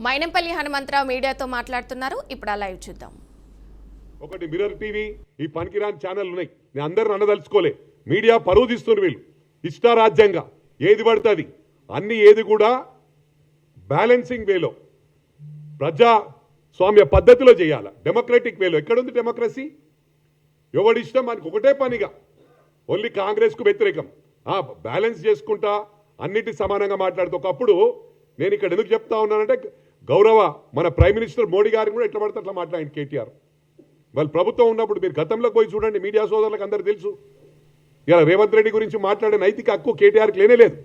మైనంపల్లి హనుమంతరావు మీడియాతో మాట్లాడుతున్నారు. ఇప్పుడు ఆ లైవ్ చూద్దాం. ఒకటి మిర్రర్ టీవీ ఈ పనికిరాని ఛానల్ ఉన్నాయి. నేను అందరిని అనదలుచుకోలే. మీడియా పరువు తీస్తున్నారు వీళ్ళు. ఇష్టారాజ్యంగా ఏది పడుతుంది అన్ని ఏది కూడా బ్యాలెన్సింగ్ వేలో ప్రజాస్వామ్య పద్ధతిలో చేయాలి. డెమోక్రటిక్ వేలో. ఎక్కడుంది డెమోక్రసీ? ఎవడి ఇష్టం మనకు ఒకటే పనిగా ఓన్లీ కాంగ్రెస్కు వ్యతిరేకం. బ్యాలెన్స్ చేసుకుంటా అన్నిటి సమానంగా మాట్లాడుతూ ఒకప్పుడు నేను ఇక్కడ ఎందుకు చెప్తా ఉన్నానంటే గౌరవ మన ప్రైమ్ మినిస్టర్ మోడీ గారికి కూడా ఎట్లా పడితే అట్లా మాట్లాడింది కేటీఆర్. వాళ్ళు ప్రభుత్వం ఉన్నప్పుడు మీరు గతంలోకి పోయి చూడండి. మీడియా సోదరులకు అందరూ తెలుసు. ఇలా రేవంత్ రెడ్డి గురించి మాట్లాడే నైతిక హక్కు కేటీఆర్కి లేనే లేదు.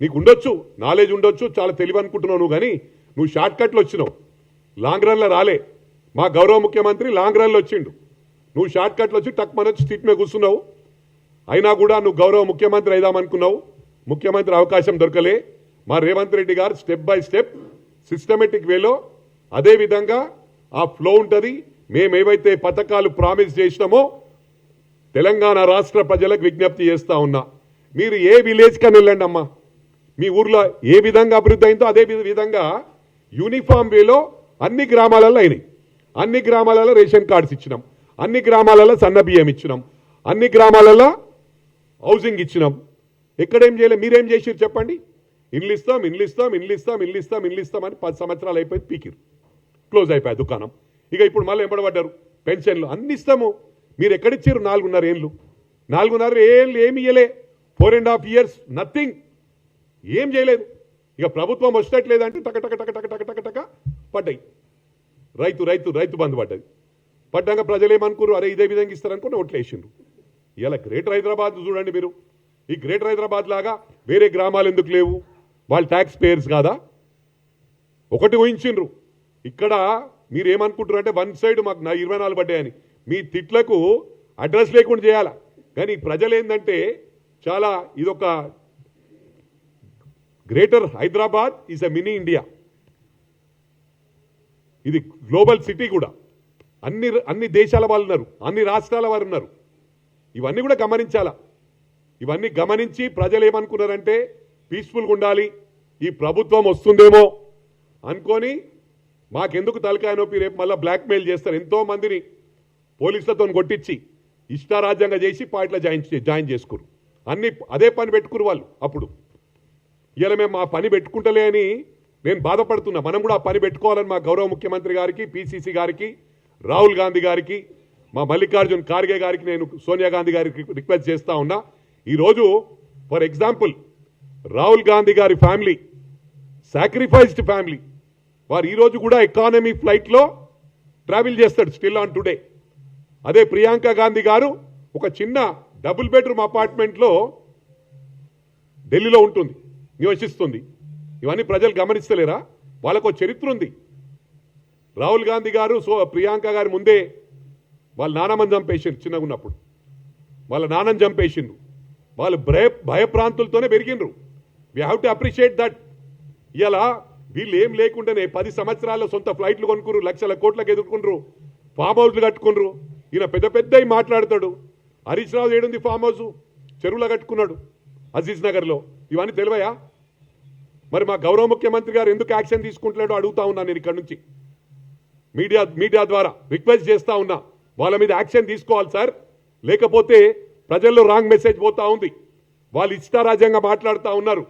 నీకు ఉండొచ్చు, నాలెడ్జ్ ఉండొచ్చు, చాలా తెలివి అనుకుంటున్నావు నువ్వు, కానీ నువ్వు షార్ట్ కట్లో వచ్చినావు, లాంగ్ రన్లో రాలే. మా గౌరవ ముఖ్యమంత్రి లాంగ్ రన్లో వచ్చిండు. నువ్వు షార్ట్ కట్లో వచ్చి టక్ మనొచ్చి సీట్ మీద కూర్చున్నావు. అయినా కూడా నువ్వు గౌరవ ముఖ్యమంత్రి అయిదామనుకున్నావు. ముఖ్యమంత్రి అవకాశం దొరకలే. మా రేవంత్ రెడ్డి గారు స్టెప్ బై స్టెప్ సిస్టమేటిక్ వేలో అదేవిధంగా ఆ ఫ్లో ఉంటుంది. మేమేవైతే పథకాలు ప్రామిస్ చేసినామో తెలంగాణ రాష్ట్ర ప్రజలకు విజ్ఞప్తి చేస్తా ఉన్నా, మీరు ఏ విలేజ్ కని వెళ్ళండి అమ్మా, మీ ఊర్లో ఏ విధంగా అభివృద్ధి అయిందో అదే విధంగా యూనిఫామ్ వేలో అన్ని గ్రామాలలో అయినాయి. అన్ని గ్రామాలలో రేషన్ కార్డ్స్ ఇచ్చినాం, అన్ని గ్రామాలలో సన్న బియ్యం ఇచ్చినాం, అన్ని గ్రామాలలో హౌసింగ్ ఇచ్చినాం. ఎక్కడేం చేయలేదు. మీరేం చేసిరు చెప్పండి? ఇల్లు ఇస్తాం అని 10 సంవత్సరాలు అయిపోయింది, పీకిరు, క్లోజ్ అయిపోయాయి దుకాణం. ఇక ఇప్పుడు మళ్ళీ ఎంబడబడ్డారు. పెన్షన్లు అన్ని ఇస్తాము. మీరు ఎక్కడిచ్చారు? 4.5 ఏళ్ళు. 4.5 ఏళ్ళు ఏమి ఇయ్యలే. 4.5 years నథింగ్, ఏం చేయలేదు. ఇక ప్రభుత్వం వచ్చేట్లేదంటే టక టక టక టక టక టక టక పడ్డాయి. రైతు బంధు పడ్డది. పడ్డాక ప్రజలు ఏమనుకున్నారు? అరే ఇదే విధంగా ఇస్తారనుకుని ఓట్లు వేసిండ్రు. ఇలా గ్రేటర్ హైదరాబాద్ చూడండి మీరు. ఈ గ్రేటర్ హైదరాబాద్ లాగా వేరే గ్రామాలు ఎందుకు లేవు? వాళ్ళు ట్యాక్స్ పేయర్స్ కాదా? ఒకటి ఊహించిండ్రు. ఇక్కడ మీరు ఏమనుకుంటారు అంటే వన్ సైడ్ మాకు 24 పడ్డాయని. మీ తిట్లకు అడ్రస్ లేకుండా చేయాలా. కానీ ప్రజలు ఏంటంటే చాలా ఇదొక greater Hyderabad is a mini India. ఇది గ్లోబల్ సిటీ కూడా. అన్ని దేశాల వాళ్ళు ఉన్నారు, అన్ని రాష్ట్రాల వారు ఉన్నారు. ఇవన్నీ కూడా గమనించాలా. ఇవన్నీ గమనించి ప్రజలు ఏమనుకున్నారంటే పీస్ఫుల్గా ఉండాలి, ఈ ప్రభుత్వం వస్తుందేమో అనుకొని మాకెందుకు తలకాయ నొప్పి, రేపు మళ్ళీ బ్లాక్మెయిల్ చేస్తారు. ఎంతో మందిని పోలీసులతో కొట్టించి ఇష్టారాజ్యంగా చేసి పార్టీలో జాయిన్ చేసుకురు. అన్ని అదే పని పెట్టుకురు వాళ్ళు. అప్పుడు ఇలా మేము ఆ పని పెట్టుకుంటలే అని నేను బాధపడుతున్నా. మనం కూడా ఆ పని పెట్టుకోవాలని మా గౌరవ ముఖ్యమంత్రి గారికి, పిసిసి గారికి, రాహుల్ గాంధీ గారికి, మా మల్లికార్జున్ ఖార్గే గారికి, నేను సోనియా గాంధీ గారికి రిక్వెస్ట్ చేస్తా ఉన్నా. ఈరోజు ఫర్ ఎగ్జాంపుల్ రాహుల్ గాంధీ గారి ఫ్యామిలీ సాక్రిఫైస్డ్ ఫ్యామిలీ. వారు ఈరోజు కూడా ఎకానమీ ఫ్లైట్లో ట్రావెల్ చేస్తాడు స్టిల్ ఆన్ టుడే. అదే ప్రియాంక గాంధీ గారు ఒక చిన్న డబుల్ బెడ్రూమ్ అపార్ట్మెంట్లో ఢిల్లీలో ఉంటుంది, నివసిస్తుంది. ఇవన్నీ ప్రజలు గమనిస్తలేరా? వాళ్ళకు చరిత్ర ఉంది. రాహుల్ గాంధీ గారు ప్రియాంక గారి ముందే వాళ్ళ నాన్నమ్మని చంపేసిండ్రు. చిన్నగా ఉన్నప్పుడు వాళ్ళ నాన్నని చంపేసిండ్రు. వాళ్ళు భయప్రాంతులతోనే పెరిగిండ్రు. We have to appreciate that. ఇలా వీళ్ళు ఏం లేకుండానే 10 సంవత్సరాల్లో సొంత ఫ్లైట్లు కొనుక్కురు, లక్షల కోట్లకు ఎదుర్కొండ్రు, ఫామ్ హౌస్లు కట్టుకున్నారు. ఈయన పెద్ద మాట్లాడతాడు. హరీష్ రావు ఏడుంది ఫామ్ హౌస్? చెరువులో కట్టుకున్నాడు అజీజ్ నగర్లో. ఇవన్నీ తెలివయా? మరి మా గౌరవ ముఖ్యమంత్రి గారు ఎందుకు యాక్షన్ తీసుకుంటున్నాడో అడుగుతా ఉన్నా నేను ఇక్కడ నుంచి. మీడియా ద్వారా రిక్వెస్ట్ చేస్తా ఉన్నా, వాళ్ళ మీద యాక్షన్ తీసుకోవాలి సార్. లేకపోతే ప్రజల్లో రాంగ్ మెసేజ్ పోతా ఉంది. వాళ్ళు ఇష్టారాజ్యంగా మాట్లాడుతూ ఉన్నారు.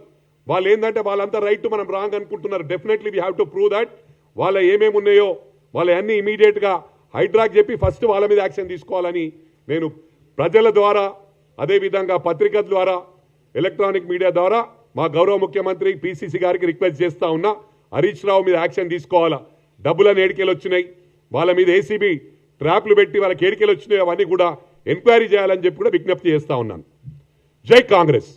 వాళ్ళు ఏంటంటే వాళ్ళంతా రైట్, మనం రాంగ్ అనుకుంటున్నారు. Definitely we have to prove that. వాళ్ళ ఏమేమి ఉన్నాయో వాళ్ళ అన్ని ఇమీడియట్గా హైడ్రాక్ చెప్పి ఫస్ట్ వాళ్ళ మీద యాక్షన్ తీసుకోవాలని నేను ప్రజల ద్వారా, అదేవిధంగా పత్రికల ద్వారా, ఎలక్ట్రానిక్ మీడియా ద్వారా మా గౌరవ ముఖ్యమంత్రి పిసిసి గారికి రిక్వెస్ట్ చేస్తా ఉన్నా. హరీష్ రావు మీద యాక్షన్ తీసుకోవాలా. డబ్బులను ఏడికేలు వచ్చినాయి, వాళ్ళ మీద ఏసీబీ ట్రాప్లు పెట్టి వాళ్ళకి ఏడికేలు వచ్చినాయి, అవన్నీ కూడా ఎంక్వైరీ చేయాలని చెప్పి కూడా విజ్ఞప్తి చేస్తా ఉన్నాను. జై కాంగ్రెస్.